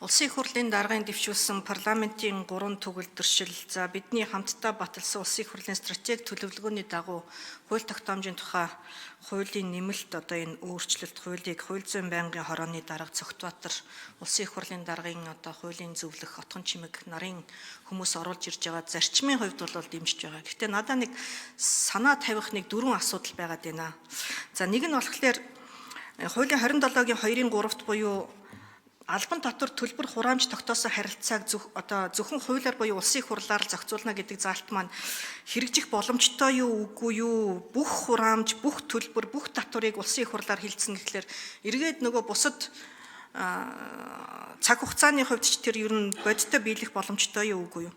Улсын их хурлын даргын дэвшүүлсэн парламентын 3 төгөлдршил за бидний хамтдаа баталсан улсын их хурлын стратеги төлөвлөгөөний дагуу хууль тогтоомжийн тухай хуулийн нэмэлт энэ өөрчлөлт хуулийг хууль зүйн байнгын хорооны дарга Цогтбаатар улсын их хурлын даргын хуулийн зөвлөх отгон чимэг нарын хүмүүс оруулж ирж байгаа зарчмын хувьд бол дэмжиж байгаа. Гэхдээ надад нэг санаа тавих нэг 4 асуудал байгаад байна. За нэг нь болохоор хуулийн 27-гийн 2-ын 3-т буюу албан татвар төлбөр хураамж тогтоосон харилцааг зөвхөн хуулиар буюу улсын их хурлаар зохицуулна гэдэг заалт маань хэрэгжих боломжтой юу үгүй юу, бүх хураамж, бүх төлбөр, бүх татварыг улсын их хурлаар хилцэн гэхлээр эргээд нөгөө бусад цаг хугацааны хувьд ч тэр ер нь бодиттой биелэх боломжтой юу үгүй юу.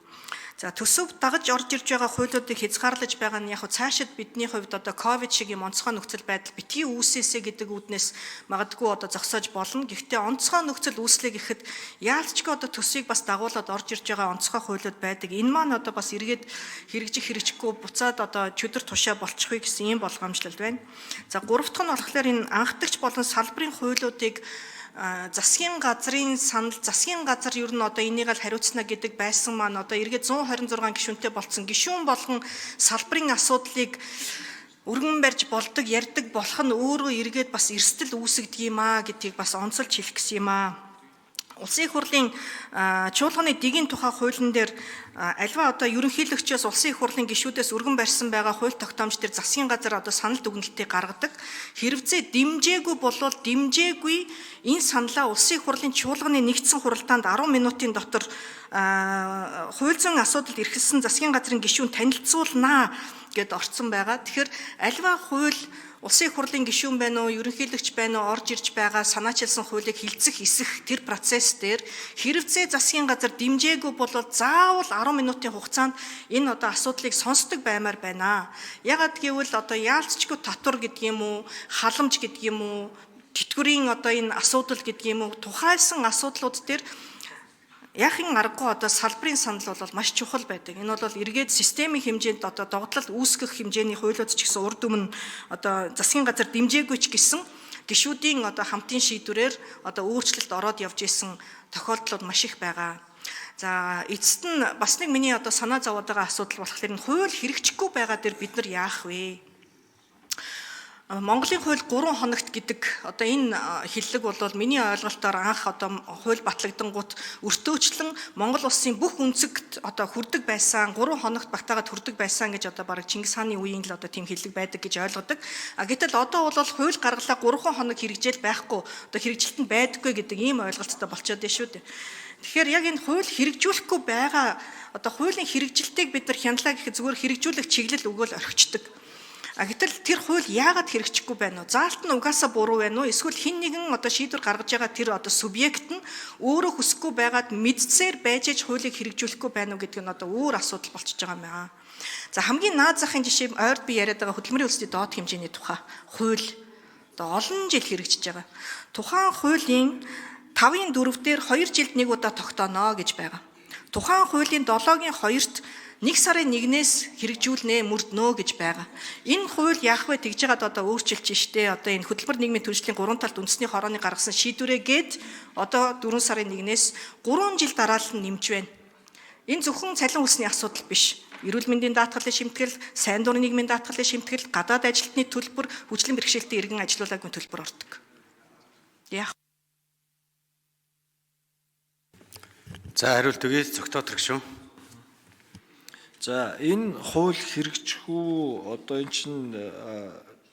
За төсөв дагаж орж ирж байгаа хуулиудыг хязгаарлаж байгаа нь яг цаашид бидний хувьд ковид шиг юм онцгой нөхцөл байдал битгий үүсээсэ гэдэг үүднээс магадгүй зогсоож болно. Гэхдээ онцгой нөхцөл үүслэх гэхэд яалтчгүй төсвийг бас дагуулад орж ирж байгаа онцгой хуулиуд байдаг. Энэ маань бас эргээд хэрэгжих хэрэгжихгүй буцаад чөдөр тушаа болчихгүй гэсэн ийм болгоомжлол байна. За гурав дахь нь болохоор энэ анхдагч болон салбарын хуулиудыг засгийн газрын санал засгийн газар ер нь энийг л хариуцна гэдэг байсан маань эргээд 126 гишүүнтэй болцсон гишүүн болгон салбарын асуудлыг өргөн барьж болдог ярьдаг болох нь өөрөө эргээд бас эрсдэл үүсгдэг юм аа гэдгийг бас онцолж хэлэх гэсэн юм аа. Улсын их хурлын чуулганы дэгийн тухай хуулийн дээр альва ерөнхийлөгчөөс улсын их хурлын гишүүдээс өргөн барьсан байгаа хууль тогтоомж дээр засгийн газар санал дүгнэлтийг гаргадаг. Хэрвээ дэмжээгүй болвол дэмжээгүй энэ саналаа улсын их хурлын чуулганы нэгдсэн хуралдаанд 10 минутын дотор хууль зүйн асуудалд эрхэлсэн засгийн газрын гишүүн танилцуулнаа гэд орцсон байгаа. Тэгэхээр альва хууль улсын их хурлын гишүүн байна уу, ерөнхийлөгч байна уу орж ирж байгаа санаачилсан хуулийг хилцэх эсэх тэр процесс дээр хэрвээ засгийн газар дэмжээгүй бол заавал 10 минутын хугацаанд энэ асуудлыг сонсдог баймаар байна. Ягаад гэвэл яалтчгүй татвар гэдэг юм уу, халамж гэдэг юм уу, тэтгэврийн энэ асуудал гэдэг юм уу, тухайлсан асуудлууд дээр яахын аргагүй салбарын санал бол маш чухал байдаг. Энэ бол эргээд системийн хэмжээнд догтлол үүсгэх хэмжээний хуулиуд ч гэсэн урд өмнө засгийн газар дэмжээгүй ч гэсэн гишүүдийн хамтын шийдвэрээр өөрчлөлт ороод явж исэн тохиолдлууд маш их байгаа. За эцэст нь бас нэг миний санаа зовоод байгаа асуудал болохоор энэ хууль хэрэгжихгүй байгаа дээр бид нар яах вэ? Монголын хууль 3 хоногт гэдэг энэ хиллэг бол миний ойлголтоор анх хууль батлагдангууд өртөөчлөн Монгол улсын бүх үнцэгт хүрдэг байсан 3 хоногт багтаагаад хүрдэг байсан гэж бараг Чингис хааны үеийн л тийм хиллэг байдаг гэж ойлгодог. Гэтэл одоо бол хууль гаргалаа 3 хоног хэрэгжээл байхгүй хэрэгжилтэнд байдаггүй гэдэг ийм ойлголттой болчиход байна шүү дээ. Тэгэхээр яг энэ хууль хэрэгжүүлэхгүй байгаа хуулийн хэрэгжилтийг бид нар хяналаа гэхэд зүгээр хэрэгжүүлэх чиглэл өгөөл орхичдаг. Гэтэл тэр хууль яагаад хэрэгжихгүй байна вэ? Заалт нь угаасаа буруу байна уу? Эсвэл хэн нэгэн шийдвэр гаргаж байгаа тэр субъект нь өөрөө хүсэхгүй байгаад мэдсээр байж хуулийг хэрэгжүүлэхгүй байна уу гэдэг нь өөр асуудал болчихж байгаа юм байна. За хамгийн наад захын жишээ ойрд би яриад байгаа хөдөлмөрийн өсөлтийн доод хэмжээний тухай хууль олон жил хэрэгжиж байгаа. Тухайн хуулийн 5-ын 4 дээр 2 жилд нэг удаа тогтооно гэж байгаа. Тухайн хуулийн 7-гийн 2-т 1 сарын 1-ээс хэрэгжүүлнэ мөрднөө гэж байгаа. Энэ хууль яах вэ тэгж жагаад өөрчилж штэ энэ хөтөлбөр нийгмийн түншлэлийн 3 талд үндэсний хорооны гаргасан шийдвэрээ гээд 4 сарын 1-ээс 3 жил дараалал нь нэмж байна. Энэ зөвхөн цалин үлсний асуудал биш. Эрүүл мэндийн даатгалын шимтгэл, сайн дурын нийгмийн даатгалын шимтгэл, гадаад ажилтны төлбөр, хүчлэн бэрхшээлтэй иргэн ажилуулаагүй төлбөр ордог. Яах? За хариулт өгье Цогтбаатар гишүүн. За энэ хууль хэрэгжихгүй энэ чинь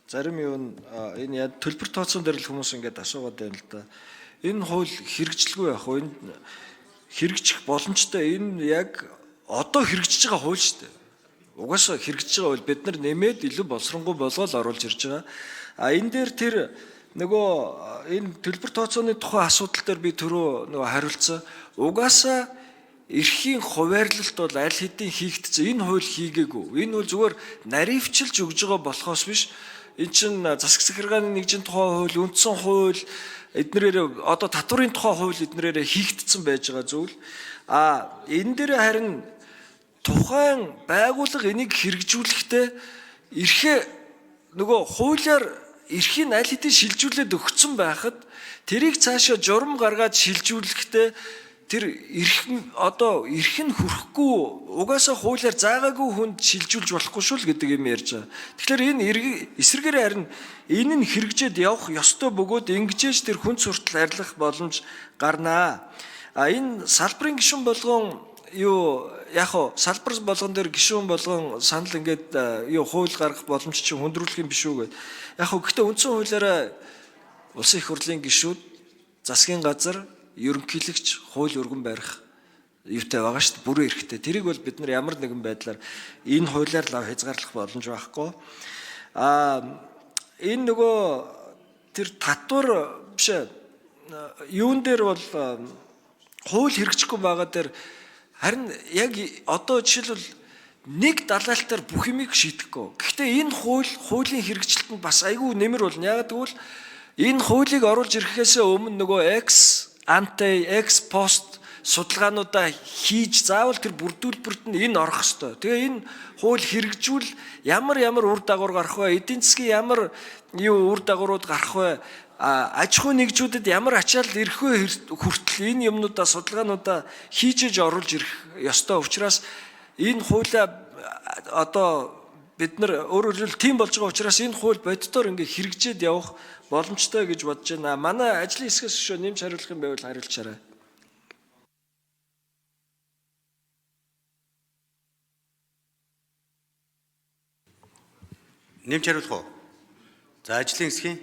зарим юм энэ төлбөр тооцоон дээр л хүмүүс ингээд асуугаад байна л да. Энэ хууль хэрэгжилгүй яах вэ? Энэ хэрэгжих боломжтой энэ яг одоо хэрэгжиж байгаа хууль шүү дээ. Угаасаа хэрэгжиж байгаа хууль бид нар нэмээд илүү боловсронгуй болгоод оруулж ирж байгаа. Энэ дээр тэр нөгөө энэ төлбөр тооцооны тухай асуудал дээр би түрүү хариулсан. Угаасаа эрхийн хуваарлалт бол аль хэдийн хийгдсэн. Энэ хууль хийгээгүй. Энэ бол зүгээр наривчилж өгж байгаа болохоос биш. Энэ чинь засаг захиргааны нэгжийн тухай хууль, үндсэн хууль эднэрээр татварын тухай хууль эднэрээр хийгдсэн байж байгаа зүйл. Энэ дээр харин тухайн байгууллага энийг хэрэгжүүлэхдээ эрхээ нөгөө хуулиар эрхийн аль хэдийн шилжүүлээд өгсөн байхад тэрийг цаашаа журам гаргаад шилжүүлэхдээ тэр эрх нь хүрэхгүй угаасаа хуулиар заагаагүй хүнд шилжүүлж болохгүй шүү л гэдэг юм ярьж байгаа. Тэгэхээр энэ эсрэгээр харин энэ нь хэрэгжээд явах ёстой бөгөөд ингэжээж тэр хүн суртал арилгах боломж гарнаа. Энэ салбарын гишүүн болгон салбар болгон дээр гишүүн болгон санал ингээд хууль гаргах боломж чинь хүндрүүлэх юм биш үү гэдэг. Гэхдээ үндсэн хуулиараа улсын их хурлын гишүүд засгийн газар ерөнхийлөгч хууль өргөн барих юутай байгаа шүү дээ, бүрэн эрхтэй. Тэрийг бол бид нар ямар нэгэн байдлаар энэ хуулиар л хязгаарлах боломж байхгүй. Энэ нөгөө тэр татвар биш юун дээр бол хууль хэрэгжихгүй байгаа дээр харин яг одоо жишээлбэл нэг далайлтаар бүх юмыг шийдэхгүй. Гэхдээ энэ хуулийн хэрэгжилтэнд бас айгүй нэмэр болно. Яг тэгвэл энэ хуулийг оруулж ирэхээс өмнө нөгөө ex post судалгаануудаа хийж заавал тэр бүрдүүлбэрт нь энэ орох ёстой. Тэгээ энэ хууль хэрэгжүүл ямар үр дагавар гарах вэ? Эдийн засгийн ямар үр дагаврууд гарах вэ? Аж ахуй нэгжүүдэд ямар ачаал ирэх вэ хүртэл энэ юмнуудаа судалгаануудаа хийжээж оруулж ирэх ёстой. Учраас энэ хуулиа одоо бид нар өөрөөр хэлбэл тийм болж байгаа учраас энэ хууль боддоор ингээ хэрэгжээд явах боломжтой гэж бодож байна. Манай ажлын хэсгээс өшөө нэмж хариулах юм байвал хариулчаарай. Нэмж хариулах уу? За ажлын хэсгийн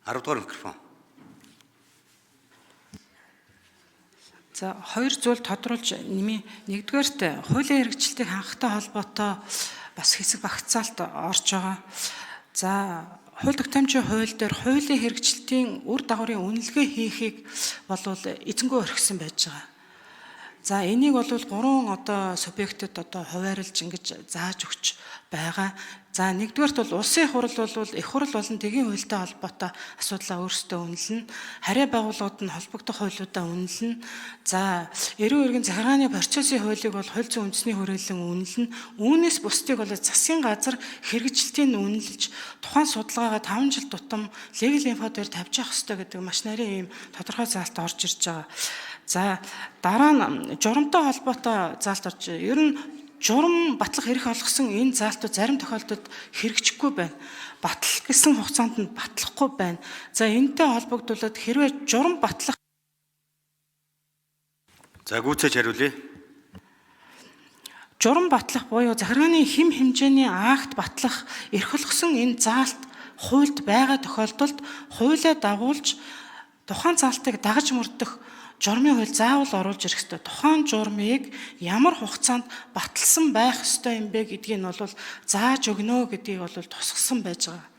10 дугаар микрофон. За хоёр зүйл тодруулж нэмээ. Нэгдүгээрт хуулийн хэрэгжилтийг хангахтай холбоотой бас хэсэг багцаалт орж байгаа. За хууль тогтоомжийн хууль дээр хуулийн хэрэгжилтийн үр дагаврын үнэлгээ хийхийг болвол эзэнгүй орхисон байж байгаа. За энийг бол 3 субъектэд хуваарлж ингэж зааж өгч байгаа. За нэгдүгээрт бол улсын их хурл бол их хурл болон тэгийн хуультай холбоотой асуудлаа өөрсдөө үнэлнэ. Харьяа байгууллагууд нь холбогдох хуулиудаа үнэлнэ. За эрүүл эргийн захиргааны процессын хуулийг бол хууль зүйн үндэсний хүрээлэн үнэлнэ. Үүнээс бусдыг бол засгийн газар хэрэгжилтийг үнэлж тухайн судалгаагаа 5 жил тутам legal info дээр тавьж явах ёстой гэдэг маш нарийн ийм тодорхой заалт орж ирж байгаа. За дараа нь журамтай холбоотой заалт орж байгаа. Ер нь журам батлах эрх олгосон энэ заалтууд зарим тохиолдолд хэрэгжихгүй байна. Батлах гэсэн хугацаанд нь батлахгүй байна. За энэтэй холбогдуулаад хэрвээ журам батлах За гүйцээж хариулъя. Журам батлах буюу захиргааны хэм хэмжээний акт батлах эрх олгосон энэ заалт хуульд байгаа тохиолдолд хуулиа дагуулж тухайн заалтыг дагаж мөрдөх журмын хууль заавал оруулж ирэх ёстой. Тухайн журмыг ямар хугацаанд баталсан байх ёстой юм бэ гэдгийг нь бол зааж өгнө гэдгийг бол тусгасан байж байгаа.